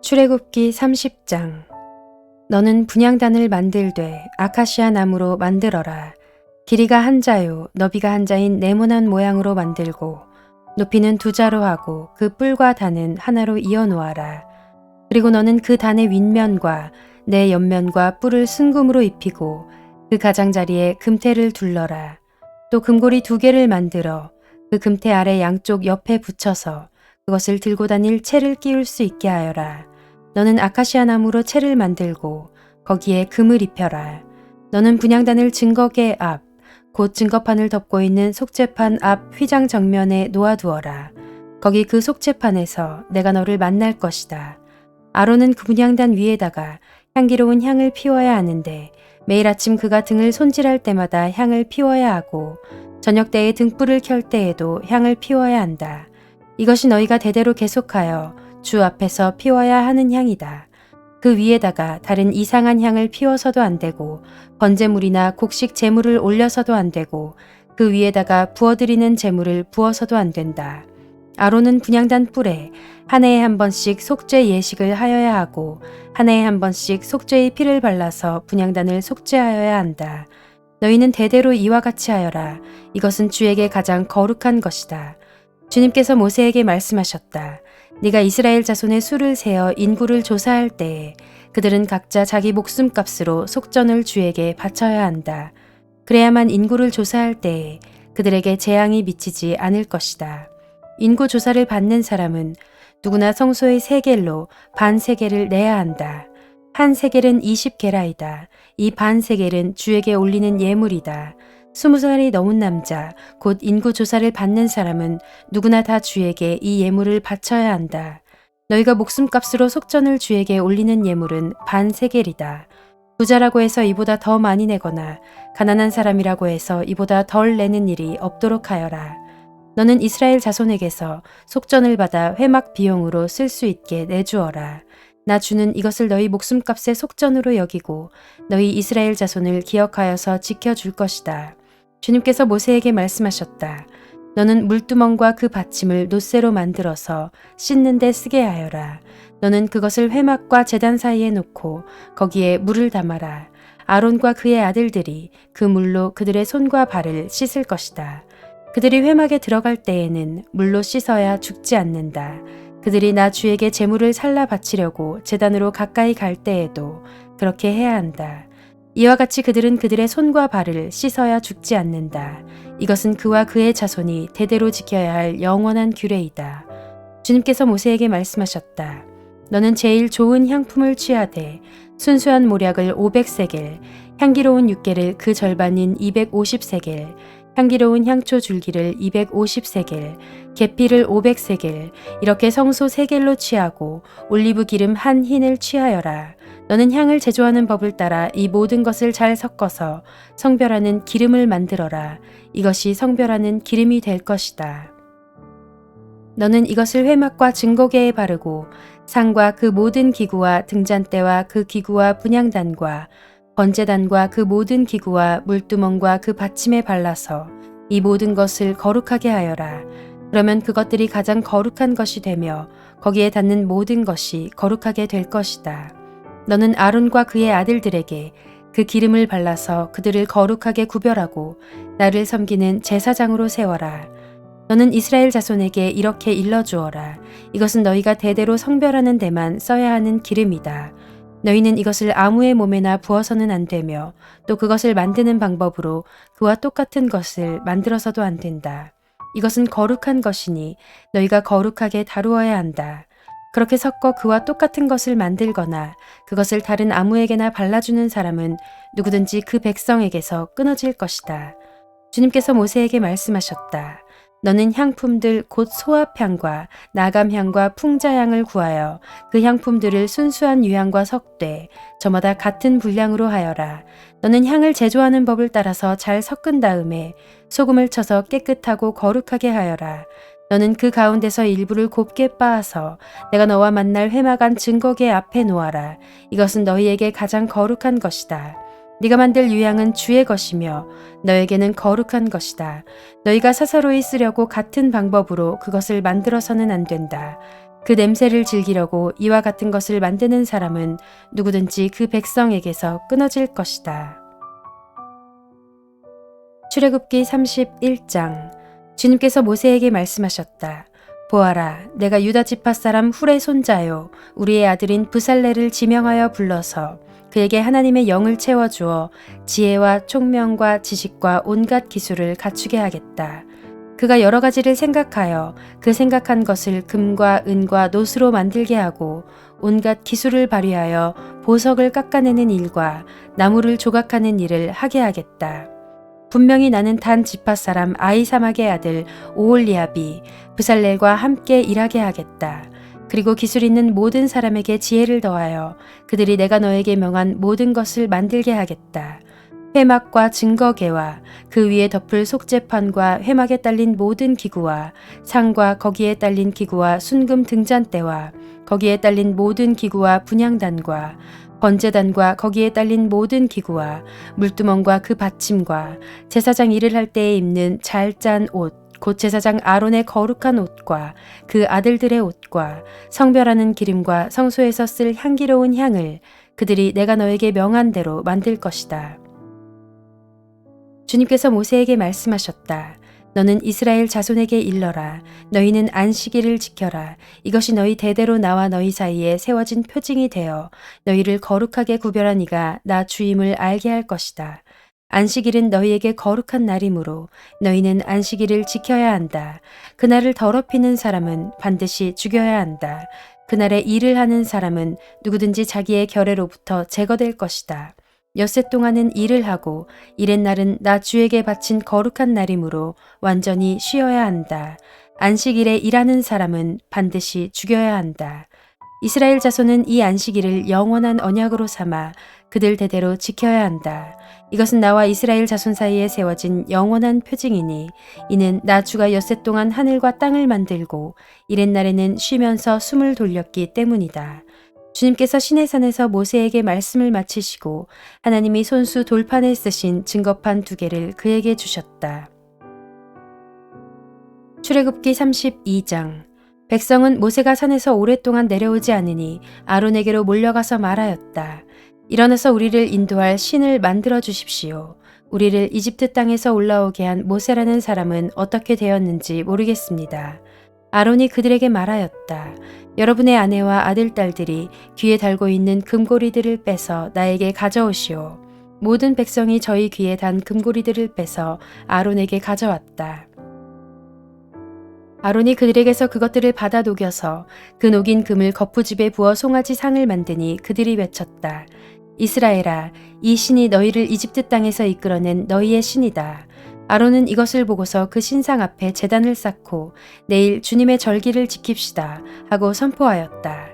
출애굽기 30장. 너는 분향단을 만들되 아카시아 나무로 만들어라. 길이가 한 자요 너비가 한 자인 네모난 모양으로 만들고 높이는 2자로 하고 그 뿔과 단은 하나로 이어 놓아라. 그리고 너는 그 단의 윗면과 내 옆면과 뿔을 순금으로 입히고 그 가장자리에 금테를 둘러라. 또 금고리 2개를 만들어 그 금테 아래 양쪽 옆에 붙여서 그것을 들고 다닐 채를 끼울 수 있게 하여라. 너는 아카시아 나무로 채를 만들고 거기에 금을 입혀라. 너는 분향단을 증거계 앞, 곧 증거판을 덮고 있는 속죄판 앞 휘장 정면에 놓아두어라. 거기 그 속죄판에서 내가 너를 만날 것이다. 아론은 그 분향단 위에다가 향기로운 향을 피워야 하는데 매일 아침 그가 등을 손질할 때마다 향을 피워야 하고 저녁 때에 등불을 켤 때에도 향을 피워야 한다. 이것이 너희가 대대로 계속하여 주 앞에서 피워야 하는 향이다. 그 위에다가 다른 이상한 향을 피워서도 안 되고 번제물이나 곡식 제물을 올려서도 안 되고 그 위에다가 부어드리는 제물을 부어서도 안 된다. 아론은 분향단 뿔에 한 해에 한 번씩 속죄 예식을 하여야 하고 한 해에 한 번씩 속죄의 피를 발라서 분향단을 속죄하여야 한다. 너희는 대대로 이와 같이 하여라. 이것은 주에게 가장 거룩한 것이다. 주님께서 모세에게 말씀하셨다. 네가 이스라엘 자손의 수를 세어 인구를 조사할 때에 그들은 각자 자기 목숨값으로 속전을 주에게 바쳐야 한다. 그래야만 인구를 조사할 때에 그들에게 재앙이 미치지 않을 것이다. 인구 조사를 받는 사람은 누구나 성소의 세겔로 반 세겔을 내야 한다. 한 세겔은 20게라이다. 이 반 세겔은 주에게 올리는 예물이다. 20살이 넘은 남자, 곧 인구 조사를 받는 사람은 누구나 다 주에게 이 예물을 바쳐야 한다. 너희가 목숨값으로 속전을 주에게 올리는 예물은 반 세겔이다. 부자라고 해서 이보다 더 많이 내거나 가난한 사람이라고 해서 이보다 덜 내는 일이 없도록 하여라. 너는 이스라엘 자손에게서 속전을 받아 회막 비용으로 쓸 수 있게 내주어라. 나 주는 이것을 너희 목숨값의 속전으로 여기고 너희 이스라엘 자손을 기억하여서 지켜줄 것이다. 주님께서 모세에게 말씀하셨다. 너는 물두멍과 그 받침을 놋새로 만들어서 씻는 데 쓰게 하여라. 너는 그것을 회막과 제단 사이에 놓고 거기에 물을 담아라. 아론과 그의 아들들이 그 물로 그들의 손과 발을 씻을 것이다. 그들이 회막에 들어갈 때에는 물로 씻어야 죽지 않는다. 그들이 나 주에게 제물을 살라 바치려고 제단으로 가까이 갈 때에도 그렇게 해야 한다. 이와 같이 그들은 그들의 손과 발을 씻어야 죽지 않는다. 이것은 그와 그의 자손이 대대로 지켜야 할 영원한 규례이다. 주님께서 모세에게 말씀하셨다. 너는 제일 좋은 향품을 취하되 순수한 모략을 500세겔, 향기로운 육개를 그 절반인 250세겔, 향기로운 향초 줄기를 250세겔, 계피를 500세겔, 이렇게 성소 3겔로 취하고 올리브 기름 한 흰을 취하여라. 너는 향을 제조하는 법을 따라 이 모든 것을 잘 섞어서 성별하는 기름을 만들어라. 이것이 성별하는 기름이 될 것이다. 너는 이것을 회막과 증거계에 바르고 상과 그 모든 기구와 등잔대와 그 기구와 분향단과 번제단과 그 모든 기구와 물두멍과 그 받침에 발라서 이 모든 것을 거룩하게 하여라. 그러면 그것들이 가장 거룩한 것이 되며 거기에 닿는 모든 것이 거룩하게 될 것이다. 너는 아론과 그의 아들들에게 그 기름을 발라서 그들을 거룩하게 구별하고 나를 섬기는 제사장으로 세워라. 너는 이스라엘 자손에게 이렇게 일러주어라. 이것은 너희가 대대로 성별하는 데만 써야 하는 기름이다. 너희는 이것을 아무의 몸에나 부어서는 안 되며 또 그것을 만드는 방법으로 그와 똑같은 것을 만들어서도 안 된다. 이것은 거룩한 것이니 너희가 거룩하게 다루어야 한다. 그렇게 섞어 그와 똑같은 것을 만들거나 그것을 다른 아무에게나 발라주는 사람은 누구든지 그 백성에게서 끊어질 것이다. 주님께서 모세에게 말씀하셨다. 너는 향품들 곧 소합향과 나감향과 풍자향을 구하여 그 향품들을 순수한 유향과 섞되 저마다 같은 분량으로 하여라. 너는 향을 제조하는 법을 따라서 잘 섞은 다음에 소금을 쳐서 깨끗하고 거룩하게 하여라. 너는 그 가운데서 일부를 곱게 빻아서 내가 너와 만날 회막안 증거계 앞에 놓아라. 이것은 너희에게 가장 거룩한 것이다. 네가 만들 유향은 주의 것이며 너에게는 거룩한 것이다. 너희가 사사로이 쓰려고 같은 방법으로 그것을 만들어서는 안 된다. 그 냄새를 즐기려고 이와 같은 것을 만드는 사람은 누구든지 그 백성에게서 끊어질 것이다. 출애굽기 31장. 주님께서 모세에게 말씀하셨다. 보아라, 내가 유다 지파 사람 훌의 손자요 우리의 아들인 브살레를 지명하여 불러서 그에게 하나님의 영을 채워주어 지혜와 총명과 지식과 온갖 기술을 갖추게 하겠다. 그가 여러 가지를 생각하여 그 생각한 것을 금과 은과 노스로 만들게 하고 온갖 기술을 발휘하여 보석을 깎아내는 일과 나무를 조각하는 일을 하게 하겠다. 분명히 나는 단 지파 사람 아히사막의 아들 오홀리압이 브살렐과 함께 일하게 하겠다. 그리고 기술 있는 모든 사람에게 지혜를 더하여 그들이 내가 너에게 명한 모든 것을 만들게 하겠다. 회막과 증거계와 그 위에 덮을 속죄판과 회막에 딸린 모든 기구와 상과 거기에 딸린 기구와 순금 등잔대와 거기에 딸린 모든 기구와 분향단과 번제단과 거기에 딸린 모든 기구와 물두멍과 그 받침과 제사장 일을 할 때에 입는 잘 짠 옷, 곧 제사장 아론의 거룩한 옷과 그 아들들의 옷과 성별하는 기름과 성소에서 쓸 향기로운 향을 그들이 내가 너에게 명한 대로 만들 것이다. 주님께서 모세에게 말씀하셨다. 너는 이스라엘 자손에게 일러라. 너희는 안식일을 지켜라. 이것이 너희 대대로 나와 너희 사이에 세워진 표징이 되어 너희를 거룩하게 구별한 이가 나 주임을 알게 할 것이다. 안식일은 너희에게 거룩한 날이므로 너희는 안식일을 지켜야 한다. 그날을 더럽히는 사람은 반드시 죽여야 한다. 그날에 일을 하는 사람은 누구든지 자기의 결례로부터 제거될 것이다. 엿새 동안은 일을 하고 이렛날은 나 주에게 바친 거룩한 날이므로 완전히 쉬어야 한다. 안식일에 일하는 사람은 반드시 죽여야 한다. 이스라엘 자손은 이 안식일을 영원한 언약으로 삼아 그들 대대로 지켜야 한다. 이것은 나와 이스라엘 자손 사이에 세워진 영원한 표징이니 이는 나 주가 엿새 동안 하늘과 땅을 만들고 이렛날에는 쉬면서 숨을 돌렸기 때문이다. 주님께서 시내산에서 모세에게 말씀을 마치시고 하나님이 손수 돌판에 쓰신 증거판 2개를 그에게 주셨다. 출애굽기 32장. 백성은 모세가 산에서 오랫동안 내려오지 않으니 아론에게로 몰려가서 말하였다. 일어나서 우리를 인도할 신을 만들어 주십시오. 우리를 이집트 땅에서 올라오게 한 모세라는 사람은 어떻게 되었는지 모르겠습니다. 아론이 그들에게 말하였다. 여러분의 아내와 아들, 딸들이 귀에 달고 있는 금고리들을 빼서 나에게 가져오시오. 모든 백성이 저희 귀에 단 금고리들을 빼서 아론에게 가져왔다. 아론이 그들에게서 그것들을 받아 녹여서 그 녹인 금을 거푸집에 부어 송아지 상을 만드니 그들이 외쳤다. 이스라엘아, 이 신이 너희를 이집트 땅에서 이끌어낸 너희의 신이다. 아론은 이것을 보고서 그 신상 앞에 제단을 쌓고 내일 주님의 절기를 지킵시다 하고 선포하였다.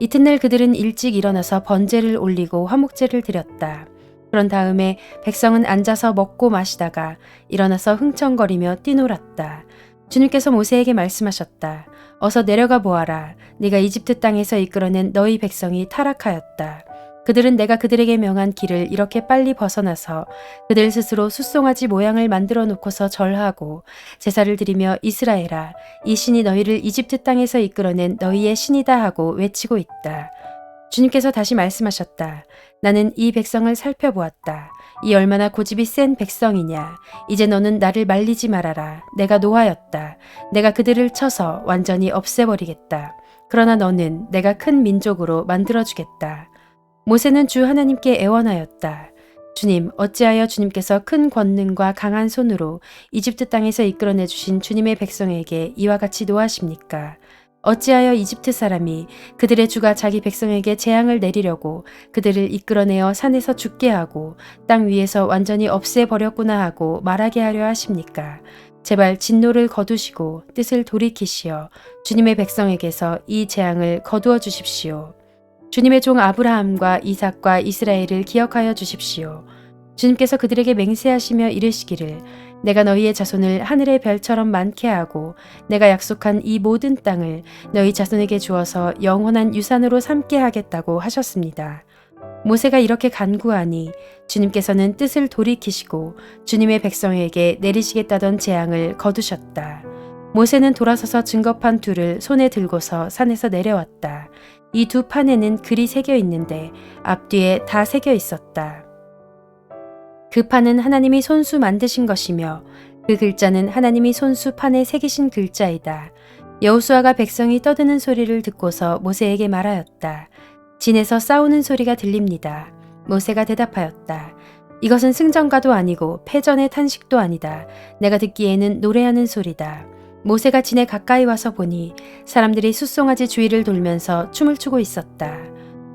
이튿날 그들은 일찍 일어나서 번제를 올리고 화목제를 드렸다. 그런 다음에 백성은 앉아서 먹고 마시다가 일어나서 흥청거리며 뛰놀았다. 주님께서 모세에게 말씀하셨다. 어서 내려가 보아라. 네가 이집트 땅에서 이끌어낸 너희 백성이 타락하였다. 그들은 내가 그들에게 명한 길을 이렇게 빨리 벗어나서 그들 스스로 숫송아지 모양을 만들어 놓고서 절하고 제사를 드리며 이스라엘아, 이 신이 너희를 이집트 땅에서 이끌어낸 너희의 신이다 하고 외치고 있다. 주님께서 다시 말씀하셨다. 나는 이 백성을 살펴보았다. 이 얼마나 고집이 센 백성이냐. 이제 너는 나를 말리지 말아라. 내가 노하였다. 내가 그들을 쳐서 완전히 없애버리겠다. 그러나 너는 내가 큰 민족으로 만들어주겠다. 모세는 주 하나님께 애원하였다. 주님, 어찌하여 주님께서 큰 권능과 강한 손으로 이집트 땅에서 이끌어내 주신 주님의 백성에게 이와 같이 노하십니까? 어찌하여 이집트 사람이 그들의 주가 자기 백성에게 재앙을 내리려고 그들을 이끌어내어 산에서 죽게 하고 땅 위에서 완전히 없애버렸구나 하고 말하게 하려 하십니까? 제발 진노를 거두시고 뜻을 돌이키시어 주님의 백성에게서 이 재앙을 거두어 주십시오. 주님의 종 아브라함과 이삭과 이스라엘을 기억하여 주십시오. 주님께서 그들에게 맹세하시며 이르시기를 내가 너희의 자손을 하늘의 별처럼 많게 하고 내가 약속한 이 모든 땅을 너희 자손에게 주어서 영원한 유산으로 삼게 하겠다고 하셨습니다. 모세가 이렇게 간구하니 주님께서는 뜻을 돌이키시고 주님의 백성에게 내리시겠다던 재앙을 거두셨다. 모세는 돌아서서 증거판 둘을 손에 들고서 산에서 내려왔다. 이 두 판에는 글이 새겨 있는데 앞뒤에 다 새겨 있었다. 그 판은 하나님이 손수 만드신 것이며 그 글자는 하나님이 손수 판에 새기신 글자이다. 여호수아가 백성이 떠드는 소리를 듣고서 모세에게 말하였다. 진에서 싸우는 소리가 들립니다. 모세가 대답하였다. 이것은 승전가도 아니고 패전의 탄식도 아니다. 내가 듣기에는 노래하는 소리다. 모세가 진에 가까이 와서 보니 사람들이 숫송아지 주위를 돌면서 춤을 추고 있었다.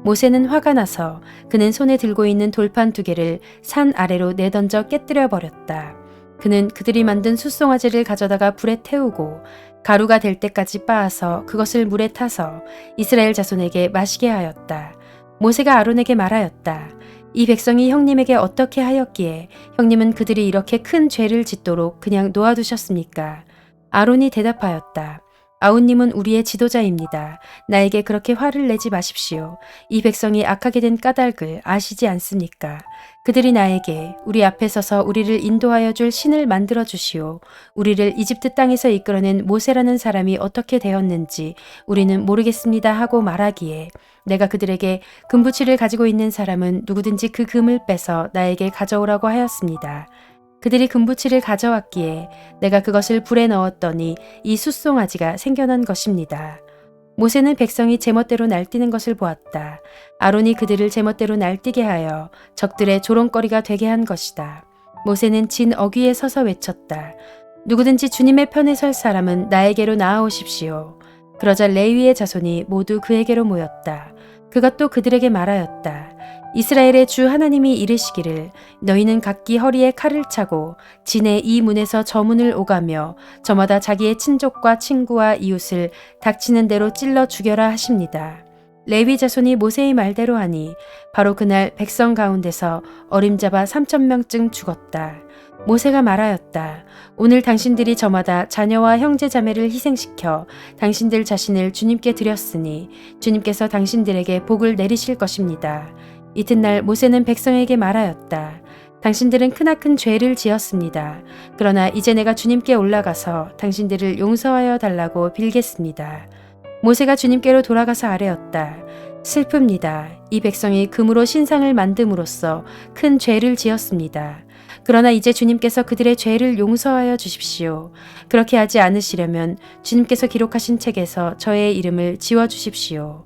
모세는 화가 나서 그는 손에 들고 있는 돌판 2개를 산 아래로 내던져 깨뜨려 버렸다. 그는 그들이 만든 숫송아지를 가져다가 불에 태우고 가루가 될 때까지 빻아서 그것을 물에 타서 이스라엘 자손에게 마시게 하였다. 모세가 아론에게 말하였다. 이 백성이 형님에게 어떻게 하였기에 형님은 그들이 이렇게 큰 죄를 짓도록 그냥 놓아두셨습니까? 아론이 대답하였다. 아우님은 우리의 지도자입니다. 나에게 그렇게 화를 내지 마십시오. 이 백성이 악하게 된 까닭을 아시지 않습니까? 그들이 나에게 우리 앞에 서서 우리를 인도하여 줄 신을 만들어 주시오. 우리를 이집트 땅에서 이끌어낸 모세라는 사람이 어떻게 되었는지 우리는 모르겠습니다 하고 말하기에 내가 그들에게 금부치를 가지고 있는 사람은 누구든지 그 금을 빼서 나에게 가져오라고 하였습니다. 그들이 금부치를 가져왔기에 내가 그것을 불에 넣었더니 이 숫송아지가 생겨난 것입니다. 모세는 백성이 제멋대로 날뛰는 것을 보았다. 아론이 그들을 제멋대로 날뛰게 하여 적들의 조롱거리가 되게 한 것이다. 모세는 진 어귀에 서서 외쳤다. 누구든지 주님의 편에 설 사람은 나에게로 나아오십시오. 그러자 레위의 자손이 모두 그에게로 모였다. 그가 또 그들에게 말하였다. 이스라엘의 주 하나님이 이르시기를 너희는 각기 허리에 칼을 차고 진의 이 문에서 저 문을 오가며 저마다 자기의 친족과 친구와 이웃을 닥치는 대로 찔러 죽여라 하십니다. 레위 자손이 모세의 말대로 하니 바로 그날 백성 가운데서 어림잡아 3,000명쯤 죽었다. 모세가 말하였다. 오늘 당신들이 저마다 자녀와 형제 자매를 희생시켜 당신들 자신을 주님께 드렸으니 주님께서 당신들에게 복을 내리실 것입니다. 이튿날 모세는 백성에게 말하였다. 당신들은 크나큰 죄를 지었습니다. 그러나 이제 내가 주님께 올라가서 당신들을 용서하여 달라고 빌겠습니다. 모세가 주님께로 돌아가서 아뢰었다. 슬픕니다. 이 백성이 금으로 신상을 만듦으로써 큰 죄를 지었습니다. 그러나 이제 주님께서 그들의 죄를 용서하여 주십시오. 그렇게 하지 않으시려면 주님께서 기록하신 책에서 저의 이름을 지워주십시오.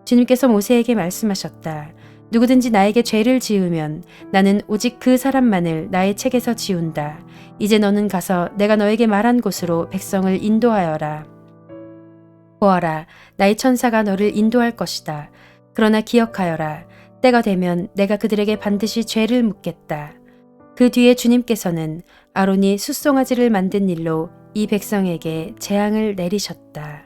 주님께서 모세에게 말씀하셨다. 누구든지 나에게 죄를 지으면 나는 오직 그 사람만을 나의 책에서 지운다. 이제 너는 가서 내가 너에게 말한 곳으로 백성을 인도하여라. 보아라, 나의 천사가 너를 인도할 것이다. 그러나 기억하여라. 때가 되면 내가 그들에게 반드시 죄를 묻겠다. 그 뒤에 주님께서는 아론이 숫송아지를 만든 일로 이 백성에게 재앙을 내리셨다.